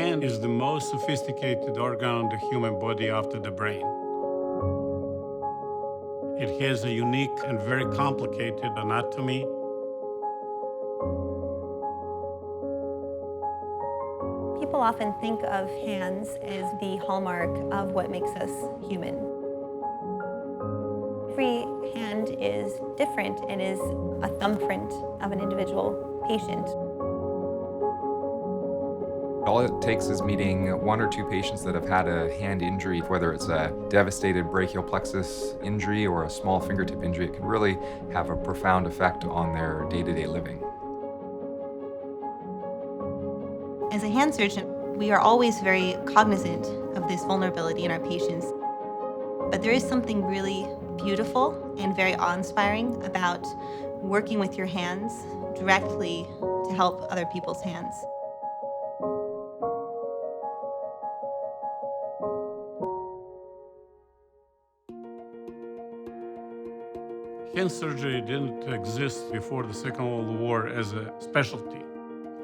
hand is the most sophisticated organ on the human body after the brain. It has a unique and very complicated anatomy. People often think of hands as the hallmark of what makes us human. Every hand is different and is a thumbprint of an individual patient. All it takes is meeting one or two patients that have had a hand injury, whether it's a devastated brachial plexus injury or a small fingertip injury. It can really have a profound effect on their day-to-day living. As a hand surgeon, we are always very cognizant of this vulnerability in our patients. But there is something really beautiful and very awe-inspiring about working with your hands directly to help other people's hands. Hand surgery didn't exist before the Second World War as a specialty.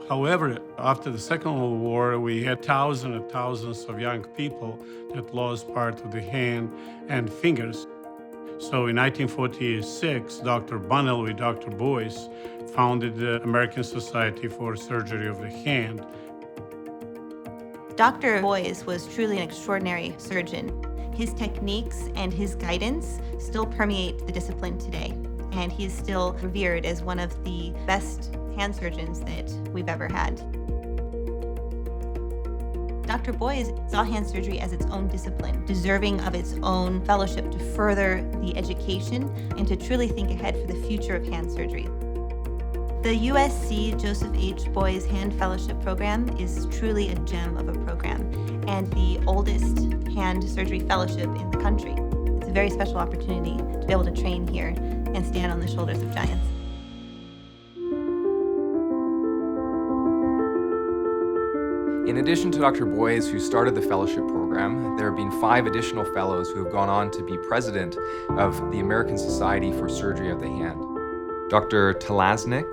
However, after the Second World War, we had thousands and thousands of young people that lost part of the hand and fingers. So in 1946, Dr. Bunnell with Dr. Boyce founded the American Society for Surgery of the Hand. Dr. Boyce was truly an extraordinary surgeon. His techniques and his guidance still permeate the discipline today, and he is still revered as one of the best hand surgeons that we've ever had. Dr. Boyce saw hand surgery as its own discipline, deserving of its own fellowship to further the education and to truly think ahead for the future of hand surgery. The USC Joseph H. Boyce Hand Fellowship Program is truly a gem of a program and the oldest hand surgery fellowship in the country. It's a very special opportunity to be able to train here and stand on the shoulders of giants. In addition to Dr. Boyce, who started the fellowship program, there have been 5 additional fellows who have gone on to be president of the American Society for Surgery of the Hand. Dr. Talasnik,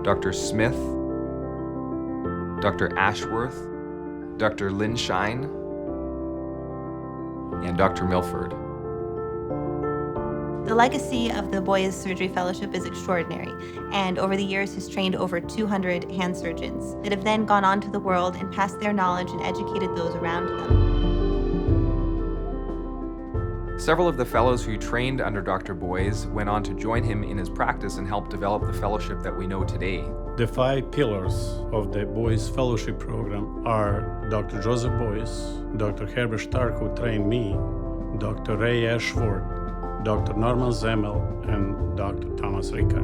Dr. Smith, Dr. Ashworth, Dr. Linshine, and Dr. Milford. The legacy of the Boyce Surgery Fellowship is extraordinary, and over the years has trained over 200 hand surgeons that have then gone on to the world and passed their knowledge and educated those around them. Several of the fellows who trained under Dr. Boyce went on to join him in his practice and help develop the fellowship that we know today. The 5 pillars of the Boyce Fellowship Program are Dr. Joseph Boyce, Dr. Herbert Stark, who trained me, Dr. Ray Ashford, Dr. Norman Zemmel, and Dr. Thomas Rickard.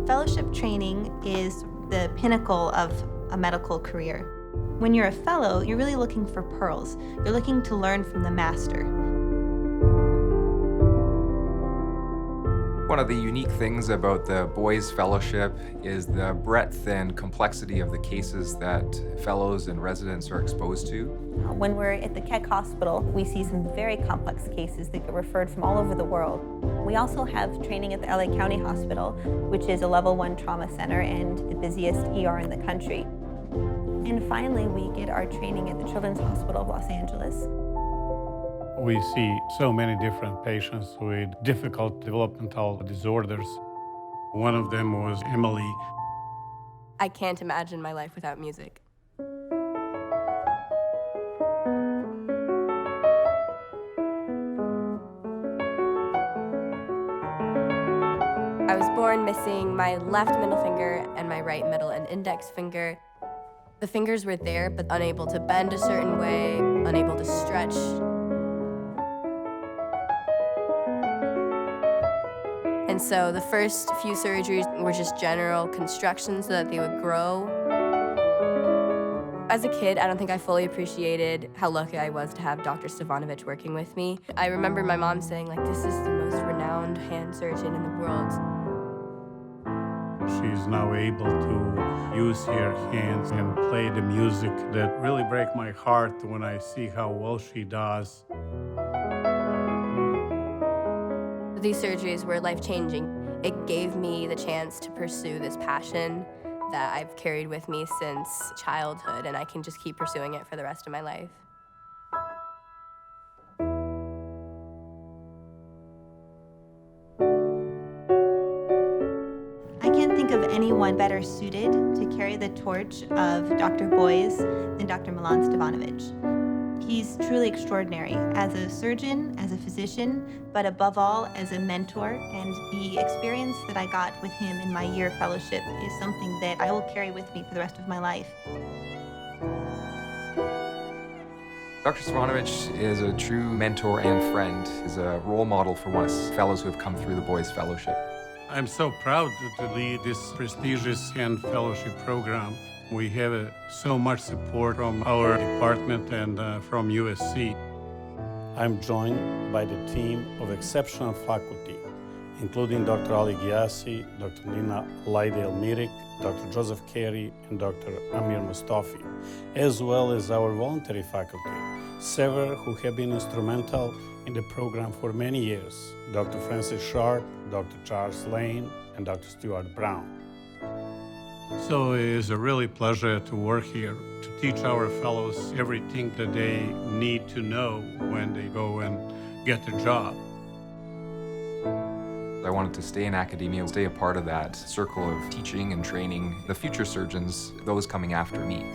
Fellowship training is the pinnacle of a medical career. When you're a fellow, you're really looking for pearls. You're looking to learn from the master. One of the unique things about the Boyce Fellowship is the breadth and complexity of the cases that fellows and residents are exposed to. When we're at the Keck Hospital, we see some very complex cases that get referred from all over the world. We also have training at the LA County Hospital, which is a level 1 trauma center and the busiest ER in the country. And finally, we get our training at the Children's Hospital of Los Angeles. We see so many different patients with difficult developmental disorders. One of them was Emily. I can't imagine my life without music. I was born missing my left middle finger and my right middle and index finger. The fingers were there, but unable to bend a certain way, unable to stretch. And so the first few surgeries were just general construction so that they would grow. As a kid, I don't think I fully appreciated how lucky I was to have Dr. Stefanovic working with me. I remember my mom saying, like, this is the most renowned hand surgeon in the world. She's now able to use her hands and play the music that really breaks my heart when I see how well she does. These surgeries were life-changing. It gave me the chance to pursue this passion that I've carried with me since childhood, and I can just keep pursuing it for the rest of my life. I can't think of anyone better suited to carry the torch of Dr. Boyes than Dr. Milan Stevanovic. He's truly extraordinary as a surgeon, as a physician, but above all as a mentor. And the experience that I got with him in my year of fellowship is something that I will carry with me for the rest of my life. Dr. Stevanovic is a true mentor and friend. He's a role model for us fellows who have come through the Boyes Fellowship. I'm so proud to lead this prestigious hand fellowship program. We have so much support from our department and from USC. I'm joined by the team of exceptional faculty, including Dr. Ali Ghiassi, Dr. Nina Laide-Elmirik, Dr. Joseph Carey, and Dr. Amir Mustafi, as well as our voluntary faculty, several who have been instrumental in the program for many years, Dr. Francis Sharp, Dr. Charles Lane, and Dr. Stuart Brown. So it is a really pleasure to work here, to teach our fellows everything that they need to know when they go and get a job. I wanted to stay in academia, stay a part of that circle of teaching and training the future surgeons, those coming after me.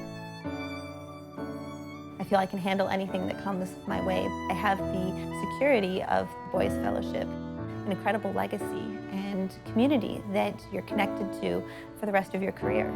I feel I can handle anything that comes my way. I have the security of the Boyes Fellowship, an incredible legacy and community that you're connected to for the rest of your career.